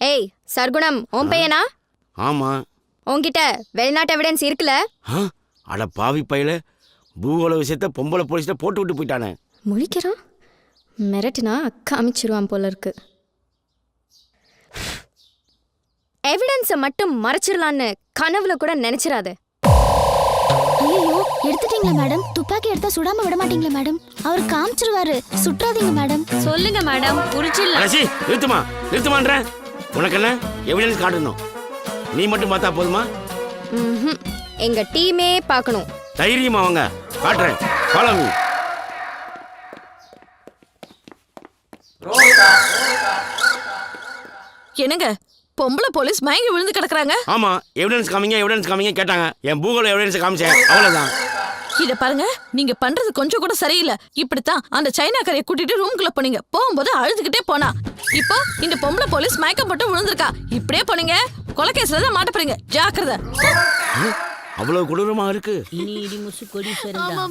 ஏய் சர்க்குணம் உன் பையனா? ஆமா. உன்கிட்ட வெளிநாட்டு எவிடன்ஸ் இருக்குல்ல? அட பாவி பையல, பூகோள விஷயத்த பொம்பளை போலீஸ்ல போட்டு விட்டு போயிட்டானே. முழிக்கிறான். மிரட்டினா காமிச்சிருவான் போல இருக்கு. எவிடன்ஸை மட்டும் மறைச்சிடலான்னு கனவுல கூட நினைச்சிடாத. ஐயோ எடுத்துட்டீங்களா மேடம்? துப்பாக்கி எடுத்தா சுடாம விட மாட்டீங்களா மேடம்? அவர் காமிச்சிருவாரு, சுற்றாதீங்க மேடம். சொல்லுங்க மேடம், புடிச்சிடலாம். நிறுத்துமான்ற உனக்கு என்ன எவிடன்ஸ் காட்டணும்? நீ மட்டும் பார்த்தா போதுமா? எங்க டீமே பார்க்கணும். தைரியமா வாங்க, காட்டுறேன். Follow me. என்னங்க பொம்பளை போலீஸ் மயங்கி விழுந்து கிடக்குறாங்க? ஆமா, எவிடன்ஸ் காமிங்க கேட்டாங்க. என் பூகோள எவிடன்ஸ் காமிச்சேன், அவ்வளவுதான். இத பாருங்க, நீங்க பண்றது கொஞ்சம் கூட சரியில்லை. இப்படித்தான் அந்த சைனாக்காரையை கூட்டிட்டு ரூம்குள்ள போனீங்க. போகும்போது அழுதுகிட்டே போனா. இப்போ இந்த பொம்பளை போலீஸ் மயக்கம் போட்டு விழுந்திருக்கா. இப்படியே போனீங்க கொலைகேஸ்ல தான் மாட்ட போறீங்க. ஜாக்கிரதை. அவ்வளவு கொடூரமா இருக்கு. இனி இடி முசு கொடி பெருந்தா.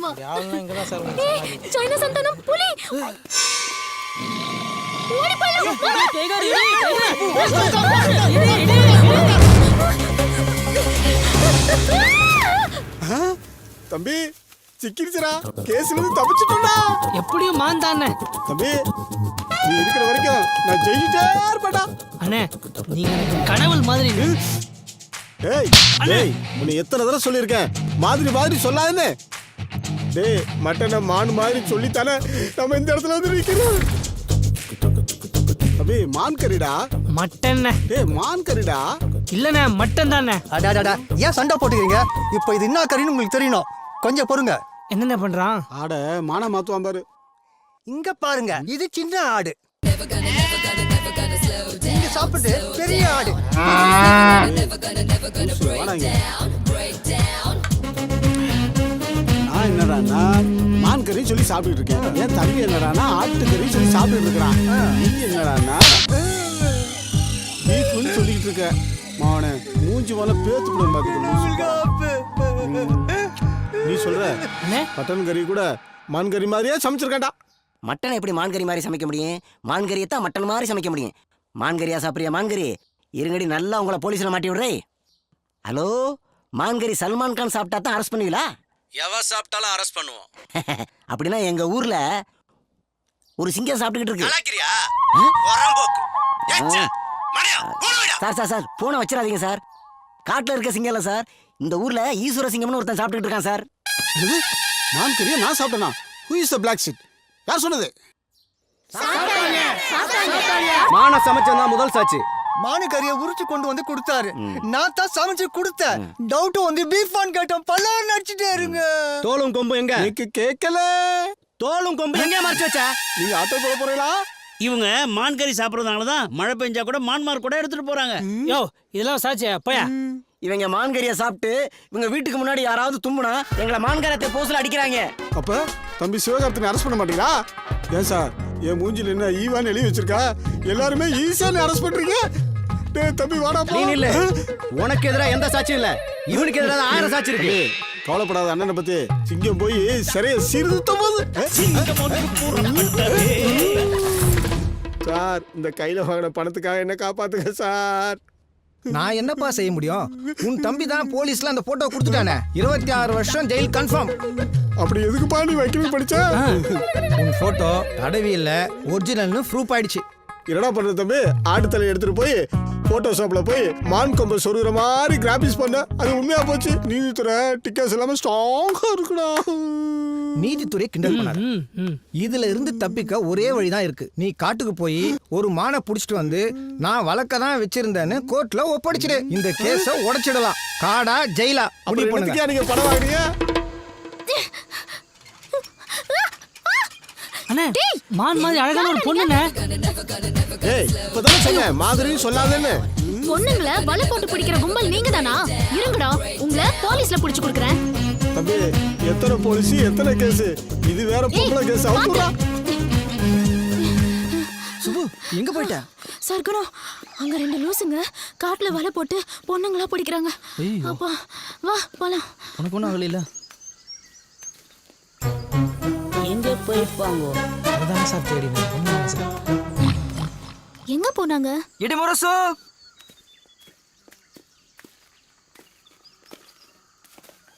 சைனா சந்தானம் புலி. ஓடி போலாம். தம்பி சிக்கிருச்சுடா, கேஸ்ல இருந்து தப்பிச்சிட்டா. எப்படியும் மாந்தானே தம்பி, நீ இருக்கிற வரைக்கும் நான் ஜெயிச்சிட்டே இருப்பேன்டா. அண்ணே, நீங்க கனவுல் மாதிரி. ஏய் டேய், உன்னை எத்தனை தடவை சொல்லியிருக்கேன், மாதிரி சொல்லாதேன்னு. டேய், மட்டனை மான் மாதிரி சொல்லித்தானே நம்ம இந்த இடத்துல வந்து நிற்கிறோம். தம்பி, மான் கறிடா. மட்டன். டேய், மான் கறிடா. இல்லண்ணே, மட்டன் தானே. அடாடாடா, ஏன் சண்டை போட்டுக்கிறீங்க? இப்போ இது என்ன கறின்னு உங்களுக்கு தெரியணும். கொஞ்சம் பொறுங்க. என்னென்ன பண்றான்? ஆட மானா மாத்துவான் பாரு. இங்க பாருங்க, இது சின்ன ஆடு. இங்க சாப்பிட்டு பெரிய ஆடு. நான் என்னடானா மான் கறி சொல்லி சாப்பிட்டு இருக்கேன். என் தம்பி என்னடானா ஆட்டு கறி சொல்லி சாப்பிட்டு இருக்கிறான். நீ என்னடானா பீஃப்னு சொல்லிட்டு இருக்க. மாவனே, மூஞ்சி போல பேத்து கூட பாத்துக்க. நீ சொல்ற மட்டன் கறி கூட மான் கறி மாதிரியே சமைச்சிருக்கேன்டா. மட்டன் எப்படி மான்கறி மாதிரி சமைக்க முடியும்? மான்கறியை தான் மட்டன் மாதிரி சமைக்க முடியும். மான்கறியா சாப்பிட்றியா? மான்கறி இருங்கடி, நல்லா உங்களை போலீஸ்ல மாட்டி விடுறே. ஹலோ, மான்கறி சல்மான் கான் சாப்பிட்டா தான் அரெஸ்ட் பண்ணுவீங்களா? எவ சாப்பிட்டாலும் அரெஸ்ட் பண்ணுவோம். அப்படின்னா எங்க ஊர்ல ஒரு சிங்கம் சாப்பிட்டுக்கிட்டு இருக்கு. சார் போனை வச்சிடாதீங்க சார். காட்டுல இருக்க சிங்கம் இல்ல சார், இந்த ஊர்ல ஈஸ்வர சிங்கம்னு ஒருத்தன் சாப்பிட்டுக்கிட்டு இருக்கான் சார். மான் கறியை நான் சாப்பிட்டேனா? Who is the black sheep? யார் சொன்னது? மான சமைச்சா முதல் சாட்சி. மானு கறியை உரிச்சு கொண்டு வந்து கொடுத்தாரு. நான் தான் சமைச்சு கொடுத்தேன். டவுட் வந்து பீஃபான் கேட்டோம். பல்லார் நடிச்சுட்டே இருங்க. தோலும் கொம்பு எங்க? எனக்கு கேட்கல. தோலும் கொம்பு எங்க மறைச்சு வச்ச? நீங்க ஆட்டோ போட போறீங்களா? இவங்க மான்கறி சாப்பிடறதுனால தான் மழை பெஞ்சா கூட மான்மார் கூட எடுத்துட்டு போறாங்க. யோ, இதெல்லாம் சாட்சியா? போயா. இவங்க மான்கறியை சாப்பிட்டு இவங்க வீட்டுக்கு முன்னாடி யாராவது தும்முனா எங்களை மான்கரத்தை போஸ்ல அடிக்கிறாங்க. அப்ப தம்பி சிவகார்த்தினை அரெஸ்ட் பண்ண மாட்டீங்களா? ஏன் சார், என் மூஞ்சில என்ன ஈவான்னு எழுதி வச்சிருக்கா? எல்லாருமே ஈஸியான அரெஸ்ட் பண்றீங்க. டேய் தம்பி வாடா போ. நீ இல்ல, உனக்கு எதிரா எந்த சாட்சியும் இல்ல. இவனுக்கு எதிரா 1000 சாட்சி இருக்கு. கவலைப்படாத அண்ணனை பத்தி. சிங்கம் போய் சரியா சீர்திருத்த போது. சார், இந்த கையில வாங்கின பணத்துக்காக என்ன காப்பாத்துங்க சார். நான் என்னப்பா செய்ய முடியும்? உன் தம்பி தான் போலீஸ்ல அந்த போட்டோ கொடுத்துட்டானே. 26 வருஷம் ஜெயில் கன்ஃபார்ம். அப்படி எதுக்குப்பா நீ வைக்கவே படிச்ச? உன் போட்டோ தடவியில்ல, ஒரிஜினல்னு ப்ரூஃப் ஆயிடுச்சு. என்னடா பண்ற தம்பி? ஆட்டு தலை எடுத்துட்டு போய் போட்டோஷாப்ல போய் மான் கொம்பை சொருகிற மாதிரி கிராபிக்ஸ் பண்ண. அது உண்மையா போச்சு. நீதித்துறை டிக்கெட்ஸ் எல்லாமே ஸ்ட்ராங்கா இருக்குடா. நீதித்துறை கிண்டல் பண்ணாரு. இதுல இருந்து தப்பிக்க ஒரே வழிதான் இருக்கு. நீ காட்டுக்கு போய் ஒரு மானை புடிச்சிட்டு வந்து நான் வழக்க தான் வச்சிருந்தேன்னு கோர்ட்ல ஒப்படைச்சிடு. இந்த கேஸ உடைச்சிடலாம். காடா ஜெயிலா முடிவு பண்ணுங்க. நீங்க படம் வாங்குறீங்க? அண்ணே, மான் மாதிரி அழகான ஒரு பொண்ணுண்ணே. ஏய், இப்பதான் சொன்னேன் மாதிரின்னு சொல்லாதேன்னு. பொண்ணுங்களை வலை போட்டு பிடிக்கிற கும்பல் நீங்க தானா? இருங்கடா, உங்களை போலீஸ்ல புடிச்சு கொடுக்குறேன். தம்பி, எத்தனை போலீஸ் எத்தனை கேஸ்? இது வேற பொம்பளை கேஸ். அவுக்குடா. சுபு, எங்க போயிட்ட? சர்க்குணம், அங்க 2 லூசுங்க காட்டுல வலை போட்டு பொண்ணுங்களா பிடிக்கிறாங்க. அப்பா வா போலாம். உனக்கு ஒன்றும் ஆகல? எங்க போயிருப்பாங்க? அதான் சார் தேடினேன். எங்க போனாங்க? இடிமுரசு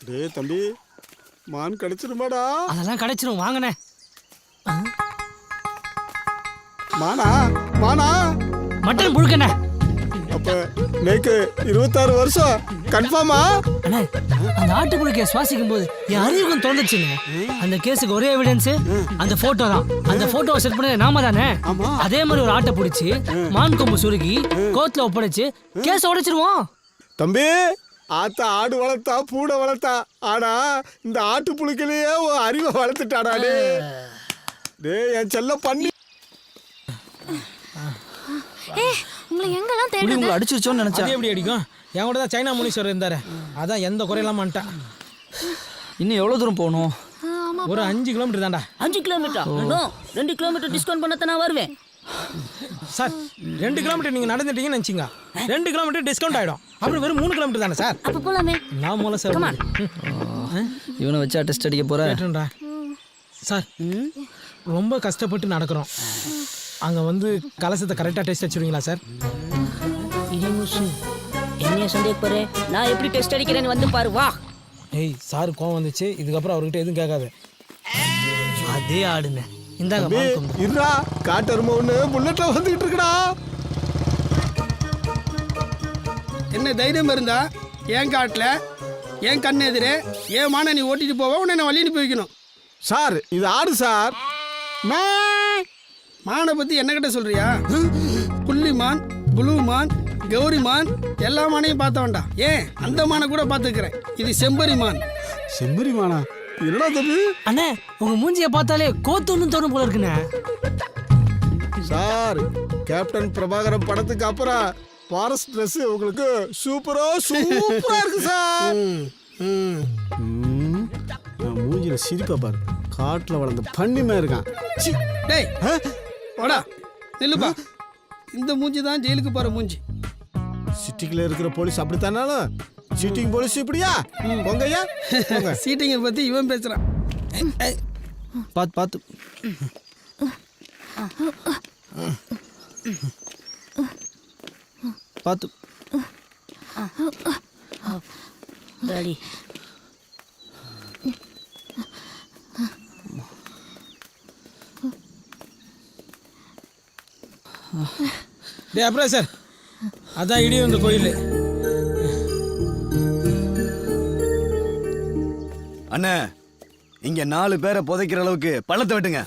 டேய் தம்பி மான் கிடைச்சிருமாடா? அதெல்லாம் கிடைச்சிரும் வாங்கண்ணே. மானா மானா மட்டன் புழுக்கண்ணே. அப்ப நேக்கு 26 வருஷம் கன்ஃபார்மா? அண்ணே அந்த ஆட்டுப்புழுக்கைய சுவாசிக்கும் போது என் அறிவுக்கும் தோணுச்சுங்க. அந்த கேஸுக்கு ஒரே எவிடன்ஸ் அந்த போட்டோ தான். அந்த போட்டோவை செட் பண்ண நாம தானே. அதே மாதிரி ஒரு ஆட்டை பிடிச்சி மான் கொம்பு சுருகி கோர்ட்ல ஒப்படைச்சு கேஸ உடைச்சிருவோம். தம்பி ஆத்தா ஆடு வளர்த்தா பூனை வளர்த்தா, ஆனா இந்த ஆட்டு புழுக்கிலேயே அறிவை வளர்த்துட்டாடா. டேய் என் செல்ல பண்ணி உங்களை எங்கெல்லாம் புலி தேடுறது? உங்களை அடிச்சிருச்சோன்னு நினைச்சேன். அது எப்படி அடிக்கும்? என் கூட தான் சைனா முனீஸ்வரர் இருந்தாரு. அதான் எந்த குறையெல்லாம் பண்ணிட்டேன். இன்னும் எவ்வளவு தூரம் போகணும்? ஒரு 5 கிலோமீட்டர் தான்டா. 5 கிலோமீட்டர் 2 கிலோமீட்டர் டிஸ்கவுண்ட் பண்ண நான் வருவேன் சார் 2 கிலோமீட்டர் நீங்க நடந்துட்டீங்கன்னு நினைச்சிங்க, 2 கிலோமீட்டர் டிஸ்கவுண்ட் ஆயிடும். அப்புறம் வெறும் 3 கிலோமீட்டர் தானே சார். அப்ப போலாமே. நான் மூல சார் இவனை வச்சா டெஸ்ட் அடிக்க போற. சார் ரொம்ப கஷ்டப்பட்டு நடக்கிறோம். அங்க வந்து கலசத்தை கரெக்டா டெஸ்ட் வச்சிருவீங்களா சார்? என்னைய சந்தேகப்படுற? நான் எப்படி டெஸ்ட் அடிக்கிறேன்னு வந்து பாரு வா. ஏய் சார் கோவம் வந்துச்சு, இதுக்கப்புறம் அவர்கிட்ட எதுவும் கேட்காது. அதே ஆடுங்க. இந்தாங்க மான் கொம்பு. இருடா காட்டரும ஒண்ணு புல்லட்ல வந்துகிட்டு இருக்குடா. என்ன தைரியம் இருந்தா என் காட்டில் என் கண்ணு எதிரே என் மான நீ ஓட்டிட்டு போவ, உன்னை நான் வழி அனுப்பி வைக்கணும். சார் இது ஆடு சார். மானை பத்தி என்ன கிட்ட சொல்றியா? புள்ளி மான், புளு மான், கௌரி மான் எல்லா மானையும் பார்த்த வேண்டாம். ஏன் அந்த மானை கூட பார்த்துக்கிறேன். இது செம்பரி மான். செம்பரி மானா? என்னடா தம்பி? அண்ணே உங்க மூஞ்சிய பார்த்தாலே கோத்துன்னு தோணும் போல இருக்குண்ணே. சார் கேப்டன் பிரபாகரன் படத்துக்கு அப்புறம் ஃபாரஸ்ட் ட்ரெஸ் உங்களுக்கு சூப்பரா இருக்கு சார். மூஞ்சில சிரிப்பா பாரு, காட்டுல வளர்ந்த பண்ணிமே இருக்கான். டேய் வாடா நில்லுப்பா. இந்த மூஞ்சி தான் ஜெயிலுக்கு போற மூஞ்சி. சிட்டிக்குள்ள இருக்கிற போலீஸ் அப்படித்தானாலும் சீட்டிங் போலீஸ் இப்படியா? பொங்கையா சீட்டிங்கை பத்தி இவன் பேசுறான். பாத்து பாத்து பாத்து டாடி டே அப்புறம் சார் அதான் இடி வந்த கோயில். அண்ணே இங்க 4 பேரை புதைக்கிற அளவுக்கு பள்ளத்தை வெட்டுங்க.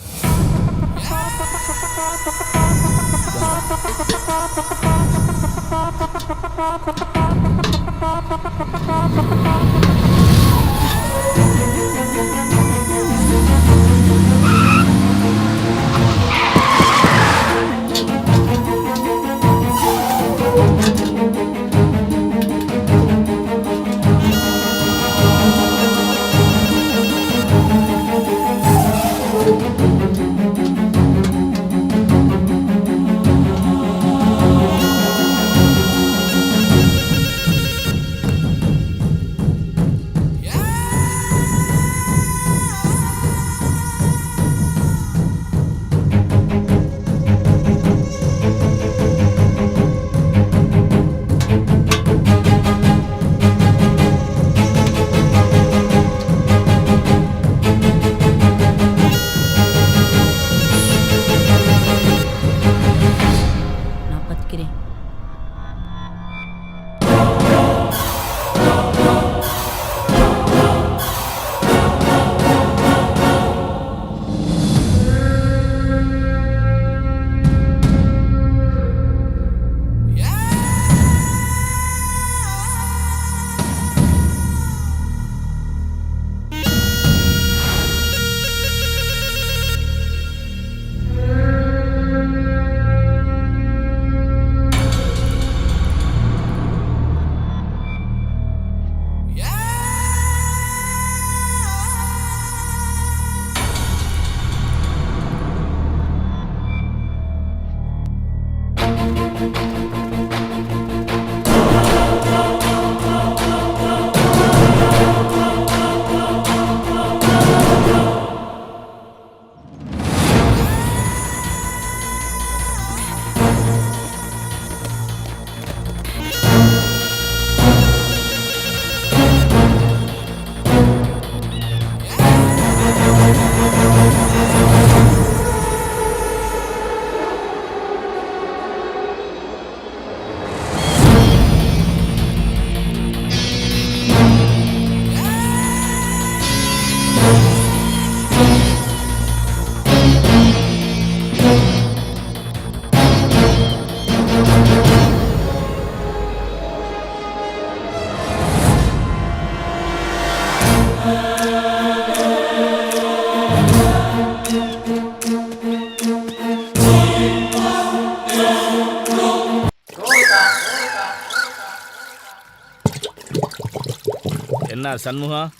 என்ன சண்முகம்?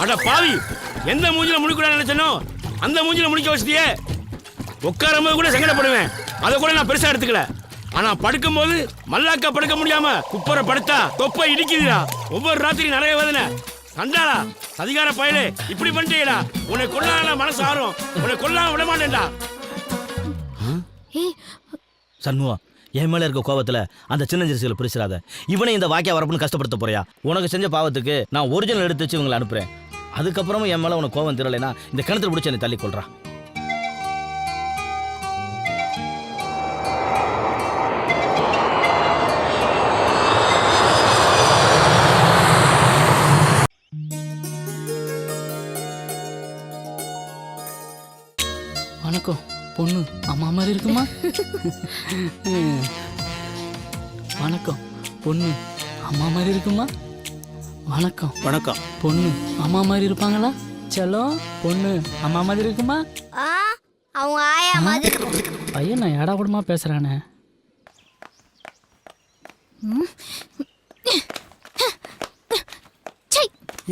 அட பாவி, எந்த மூஞ்சில முடிக்கூட நினைச்சனோ அந்த மூஞ்சில முடிக்க வச்சிட்டியே. உட்காரும் போது கூட சங்கடப்படுவேன், அதை கூட நான் பெருசா எடுத்துக்கல. ஆனா படுக்கும் போது மல்லாக்கா படுக்க முடியாம குப்பரை படுத்தா தொப்பை இடிக்குதுடா. ஒவ்வொரு ராத்திரி நிறைய வேதனை. சண்டாளா, அதிகார பயலே, இப்படி பண்ணிட்டேடா. உன்னை கொல்லாம மனசு ஆறும், உன்னை கொல்லாம விட மாட்டேன்டா. சண்முகம், என் மேல இருக்க கோபத்துல அந்த சின்ன ஜெர்சிகளை பிரிச்சிடாத. இவனை இந்த வாக்கியா வரப்புன்னு கஷ்டப்படுத்த போறியா? உனக்கு செஞ்ச பாவத்துக்கு நான் ஒரிஜினல் எடுத்து வச்சு இவங்களை அனுப்புறேன். அதுக்கப்புறமும் என் மேல உனக்கு கோபம் தெரியலைன்னா இந்த கிணத்துல பிடிச்சி என்னை தள்ளி கொள்றா. வணக்கம் பொண்ணு, அம்மா மாதிரி இருக்குமா? வணக்கம் பொண்ணு, அம்மா மாதிரி இருக்குமா? வணக்கம். வணக்கம். பொண்ணு அம்மா மாதிரி இருப்பாங்களா? செல்லம், பொண்ணு அம்மா மாதிரி இருக்குமா? அவங்க ஆயா மாதிரி. பையன் நான் ஏடா கூடமா பேசுறானே.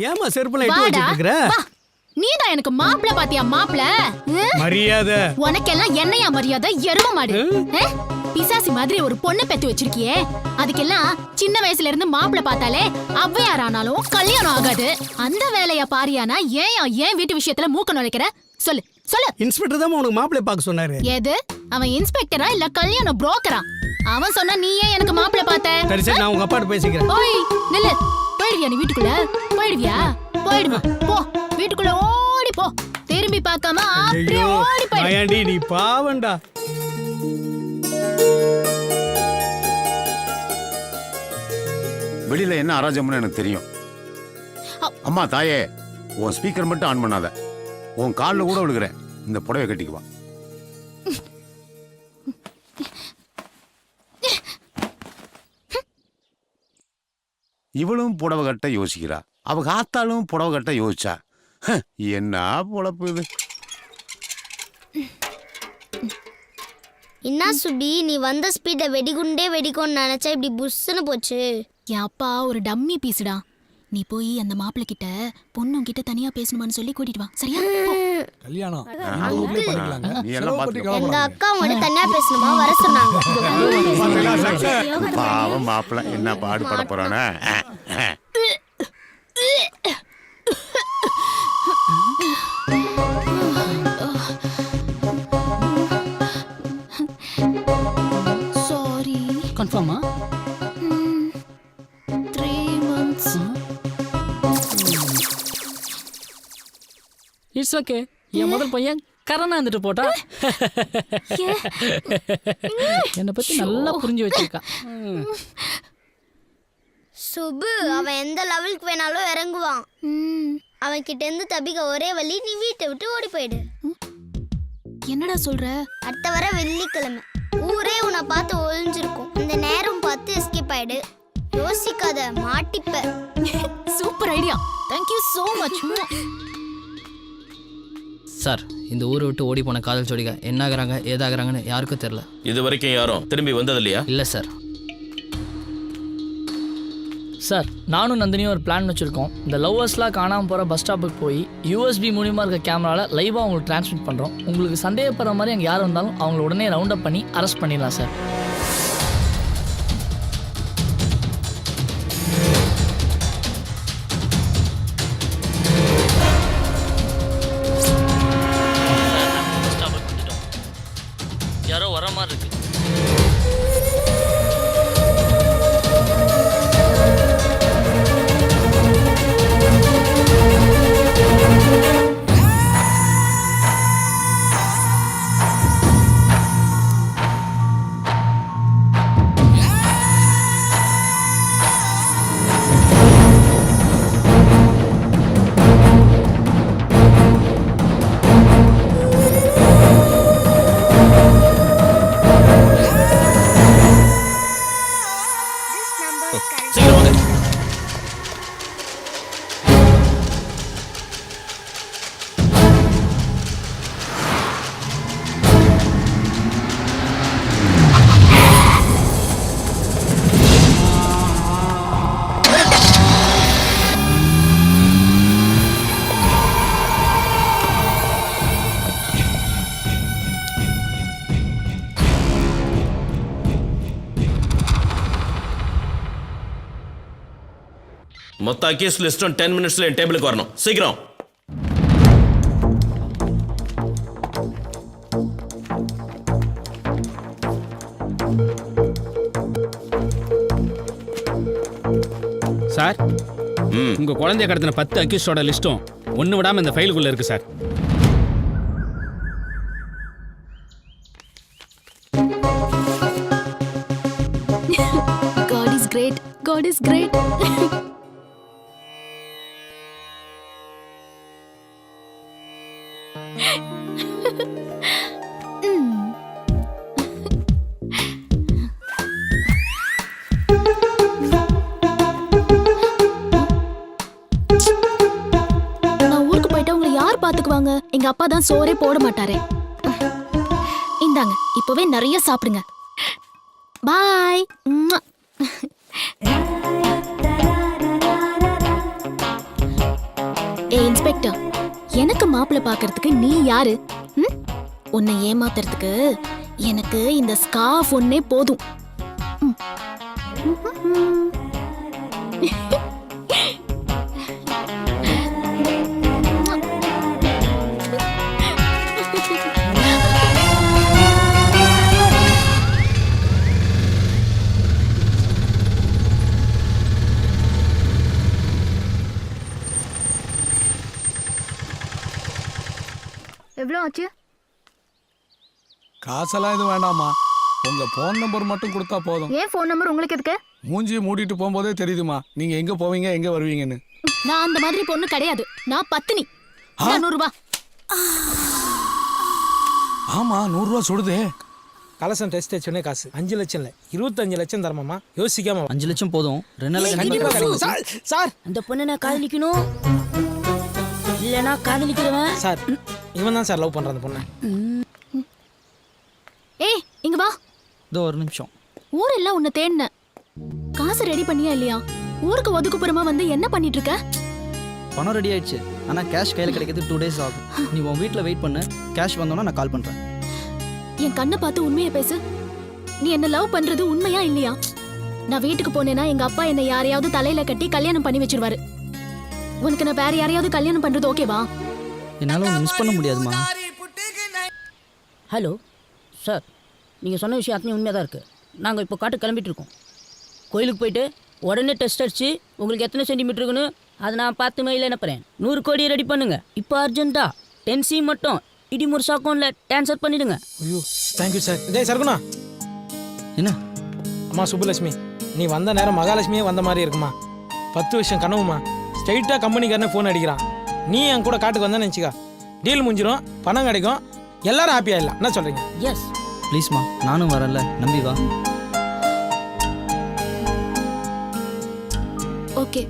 ஏமா செருப்புல இட்டு வச்சிட்டு இருக்கற? நீ தான் எனக்கு மாப்பிள பாத்தியா? மாப்பிள மரியாதை. உனக்கெல்லாம் என்னையா மரியாதை? எருவ மாடு. பிசாசி மாதிரி ஒரு பொண்ணு பெத்து வச்சிருக்கியே, அதுக்கெல்லாம் சின்ன வயசுல இருந்து மாப்பிள பார்த்தாலே அவ்வையார் ஆனாலும் கல்யாணம் ஆகாது. அந்த வேலைய பாரியானா ஏன் வீட்டு விஷயத்துல மூக்க நுழைக்கிற? சொல்லு சொல்லு. இன்ஸ்பெக்டர் தான் உனக்கு மாப்பிளை பார்க்க சொன்னாரு. எது? அவன் இன்ஸ்பெக்டரா இல்ல கல்யாண புரோக்கரா? அவன் சொன்னா நீ ஏன் எனக்கு மாப்பிள பார்த்த? சரி சரி, நான் உங்க அப்பாட்ட பேசிக்கிறேன். ஓய் நில்லு. போயிடுவியா நீ வீட்டுக்குள்ள? போயிடுவியா? போயிடுமா, போ வீட்டுக்குள்ள ஓடி போ. திரும்பி பார்க்காம அப்படியே ஓடி போயிடு. மாயாண்டி, நீ பாவண்டா. வெளியில என்ன அராஜகம்னு எனக்கு தெரியும். அம்மா தாயே, உன் ஸ்பீக்கர் மட்டும் ஆன் பண்ணாத. உன் காலில் கூட விழுகிறேன், இந்த புடவை கட்டிக்குவா. இவளும் புடவை கட்ட யோசிக்கிறா, அவ காத்தாலும் புடவை கட்ட யோசிச்சா. என்ன பொழப்பு இது? என்ன சுபி, நீ வந்த ஸ்பீட வெடிகுண்டே வெடிக்கும்னு நினைச்சா இப்படி புஷ்ன்னு போச்சு. என் அப்பா ஒரு டம்மி பீஸுடா. நீ போய் அந்த மாப்பிள்ளை கிட்ட பொண்ணும் கிட்ட தனியா பேசணுமான்னு சொல்லி கூட்டிட்டு வா, சரியா? கல்யாணம் நீ எல்லாம் பாத்துக்கோ. எங்க அக்கா உங்ககிட்ட தனியா பேசணுமா வர சொன்னாங்க. பாவம் மாப்பிள்ள என்ன பாடுபட போறானே. சாரி. கன்ஃபார்மா? 3 months. It's okay. என் முதல் பையன் கரணா வந்துட்டு போட்டா. என்னை பத்தி நல்லா புரிஞ்சு வச்சிருக்கா. சுபு அவன் எந்த லெவலுக்கு வேணாலும் இறங்குவான். அவன் கிட்ட இருந்து தப்பிக்க ஒரே வழி, நீ வீட்டை விட்டு ஓடி போயிடு. என்னடா சொல்ற? அடுத்த வர வெள்ளிக்கிழமை ஊரே உன்னை பார்த்து ஒளிஞ்சிருக்கும். இந்த நேரம் பார்த்து எஸ்கேப் ஆயிடு. யோசிக்காத, மாட்டிப்ப. Super idea, thank you so much. Sir, இந்த ஊரை விட்டு ஓடி போன காதல் ஜோடிக என்ன ஆகுறாங்க ஏதாகிறாங்கன்னு யாருக்கும் தெரியல. இது வரைக்கும் யாரும் திரும்பி வந்தது இல்லையா? இல்லை சார். சார், நானும் நந்தினியும் ஒரு பிளான் வச்சுருக்கோம். இந்த லவ்வர்ஸ்லாம் காணாமல் போகிற பஸ் ஸ்டாப்புக்கு போய் யூஎஸ்பி மூலியமாக இருக்க கேமராவில் லைவாக அவங்களுக்கு ட்ரான்ஸ்மிட் பண்ணுறோம். உங்களுக்கு சந்தேகப்படுற மாதிரி அங்கே யார் வந்தாலும் அவங்கள உடனே ரவுண்ட் அப் பண்ணி அரெஸ்ட் பண்ணிடலாம் சார். யாரோ வர மாதிரி இருக்கு. மொத்த அக்யூஸ் லிஸ்டும் 10 மினிட்ஸ்ல என் டேபிளுக்கு வரணும். சீக்கிரம். சார் உங்க குழந்தைய கடத்தின 10 அக்யூஸ்டோட லிஸ்டும் ஒண்ணு விடாம இந்த ஃபைலுக்குள்ள இருக்கு sir. God is great. God is great. நான் ஊருக்கு போயிட்டா உங்களை யார் பாத்துக்குவாங்க? எங்க அப்பா தான் சோறே போட மாட்டாரே. இந்தாங்க, இப்பவே நிறைய சாப்பிடுங்க. பாய். ஏ இன்ஸ்பெக்டர், எனக்கு மாப்பிள்ளை பார்க்கறதுக்கு நீ யாரு? உன்னை ஏமாத்துறதுக்கு எனக்கு இந்த ஸ்கார்ஃப் ஒன்னே போதும். எவ்வளோ ஆச்சு? காசெல்லாம் எதுவும் வேண்டாமா, உங்க போன் நம்பர் மட்டும் கொடுத்தா போதும். ஏன் ஃபோன் நம்பர் உங்களுக்கு எதுக்கு? மூஞ்சி மூடிட்டு போகும்போதே தெரியுதுமா நீங்க எங்க போவீங்க எங்க வருவீங்கன்னு. நான் அந்த மாதிரி பொண்ணு கிடையாது. நான் பத்தினி. 100 ரூபாய். ஆமா 100 ரூபா சுடுதே. கலசம் டெஸ்ட் வச்சோடனே காசு 5 லட்சம் இல்லை 25 லட்சம் தரமாமா. யோசிக்காம 5 லட்சம் போதும். 2 நாள் கண்டிப்பா கிடைக்கும். சார் அந்த பொண்ணை நான் காதலிக்கணும், இல்லைன்னா காதலிக்கிறவன். சார் இவன் தான் சார் லவ் பண்ற அந்த பொண்ணை. ஏய் இங்க வா. இதோ ஒரு நிமிஷம். ஊரெல்லாம் உன்னை தேடின. காசு ரெடி பண்ணியா இல்லையா? ஊருக்கு ஒதுக்குப்புறமா வந்து என்ன பண்ணிட்டு இருக்க? பணம் ரெடி ஆயிடுச்சு, ஆனா கேஷ் கையில கிடைக்கிறது 2 days ஆகும். நீ உன் வீட்டில் வெயிட் பண்ணு, கேஷ் வந்தோன்னா நான் கால் பண்றேன். என் கண்ணை பார்த்து உண்மையை பேசு. நீ என்ன லவ் பண்றது உண்மையா இல்லையா? நான் வீட்டுக்கு போனேன்னா எங்க அப்பா என்னை யாரையாவது தலையில கட்டி கல்யாணம் பண்ணி வச்சிருவாரு. உனக்கு நான் வேற யாரையாவது கல்யாணம் பண்றது ஓகேவா? என்னால உன்னை மிஸ் பண்ண முடியாதுமா. ஹலோ சார், நீங்கள் சொன்ன விஷயம் அத்தனை உண்மையாக தான் இருக்குது. நாங்கள் இப்போ காட்டு கிளம்பிட்டு இருக்கோம். கோயிலுக்கு போயிட்டு உடனே டெஸ்ட் அடிச்சு உங்களுக்கு எத்தனை சென்டிமீட்டர் இருக்குன்னு அதை நான் பார்த்து மெயில் அனுப்புகிறேன். 100 கோடி ரெடி பண்ணுங்க இப்போ அர்ஜென்ட்டாக. 10C மட்டும் இடிமுருசா அக்கௌண்ட்டில் ட்ரான்ஸ்ஃபர் பண்ணிடுங்க. ஐயோ தேங்க்யூ சார். டேய் சர்குணா. என்ன? அம்மா சுப்புலட்சுமி, நீ வந்த நேரம் மகாலட்சுமியே வந்த மாதிரி இருக்குமா. 10 வருஷம் கனவுமா. ஸ்ட்ரைட்டாக கம்பெனிக்காரனே ஃபோன் அடிக்கிறான். நீ என் கூட காட்டுக்கு வந்தேன்னு நினச்சிக்கா, டீல் முடிஞ்சிடும், பணம் கிடைக்கும், எல்லாரும் ஹாப்பியாக இல்லை. என்ன சொல்கிறீங்க? எஸ் ப்ளீஸ்மா, நானும் வரல, நம்பி வா. ஓகே.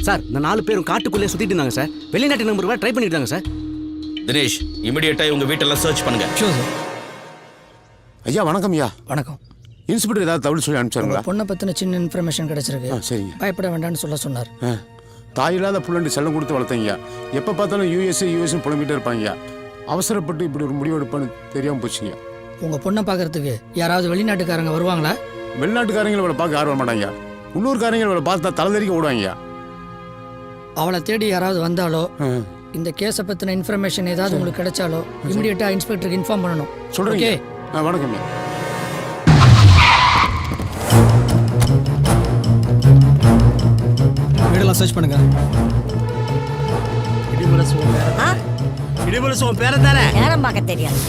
சார் இந்த 4 பேரும் காட்டுக்குள்ளே சுத்திட்டு இருந்தாங்க சார். வெளிநாட்டு நம்பர் ட்ரை பண்ணிட்டு இருந்தாங்க சார். தினேஷ், இமிடியேட்டா உங்க வீட்டெல்லாம் சர்ச் பண்ணுங்க. ஐயா வணக்கம். ஐயா வணக்கம். இன்ஸ்பெக்டர் ஏதாவது தகவல் சொல்லி அனுப்பிச்சாருங்களா? பொண்ணை பத்தின சின்ன இன்ஃபர்மேஷன் கிடைச்சிருக்கு. சரிங்க. பயப்பட வேண்டாம்னு சொல்ல சொன்னார். தாயில்லாத புள்ளண்டு செல்லம் கொடுத்து வளர்த்தீங்க. எப்போ பார்த்தாலும் யூஎஸ்னு புலம்பிட்டே இருப்பாங்க. அவசரப்பட்டு இப்படி ஒரு முடிவு எடுப்பான்னு தெரியாமல் போச்சுங்க. உங்க பொண்ணை பார்க்கறதுக்கு யாராவது வெளிநாட்டுக்காரங்க வருவாங்களா? வெளிநாட்டுக்காரங்களை இவளை பார்க்க ஆர்வம் மாட்டாங்க. உள்ளூர்காரங்க இவளை பார்த்தா தலைதறிக்க ஓடுவாங்க. அவளை தேடி யாராவது வந்தாலோ, இந்த கேஸை பத்தின இன்ஃபர்மேஷன் ஏதாவது உங்களுக்கு கிடைச்சாலோ இமிடியேட்டா இன்ஸ்பெக்டருக்கு இன்ஃபார்ம் பண்ணணும். சொல்றீங்க? வணக்கம். வீடெல்லாம் சர்ச் பண்ணுங்க. இடிமுரசு உன் பேரை தானே? நேரம் பார்க்க தெரியாது.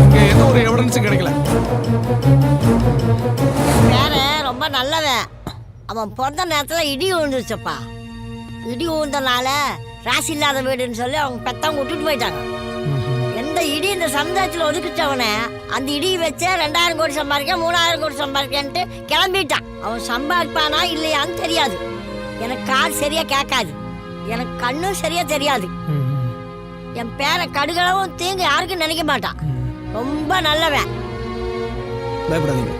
இங்க எந்த ஒரு எவிடன்ஸும் கிடைக்கல. வேற ரொம்ப நல்லவன். அவன் பிறந்த நேரத்தில் இடி விழுந்துருச்சப்பா. இடி விழுந்தனால ராசி இல்லாத வீடுன்னு சொல்லி அவங்க பெத்தவங்க விட்டுட்டு போயிட்டாங்க. எந்த இடி இந்த சமுதாயத்தில் ஒதுக்கிச்சவனே அந்த இடி வச்சு 2000 கோடி சம்பாதிக்க 3000 கோடி சம்பாதிக்கன்ட்டு கிளம்பிட்டான். அவன் சம்பாதிப்பானா இல்லையான்னு தெரியாது. எனக்கு காது சரியா கேட்காது, எனக்கு கண்ணும் சரியா தெரியாது. என் பேரை கடுகளவும் தீங்கு யாருக்கும் நினைக்க மாட்டான். ரொம்ப நல்லவன். பயப்படாதீங்க.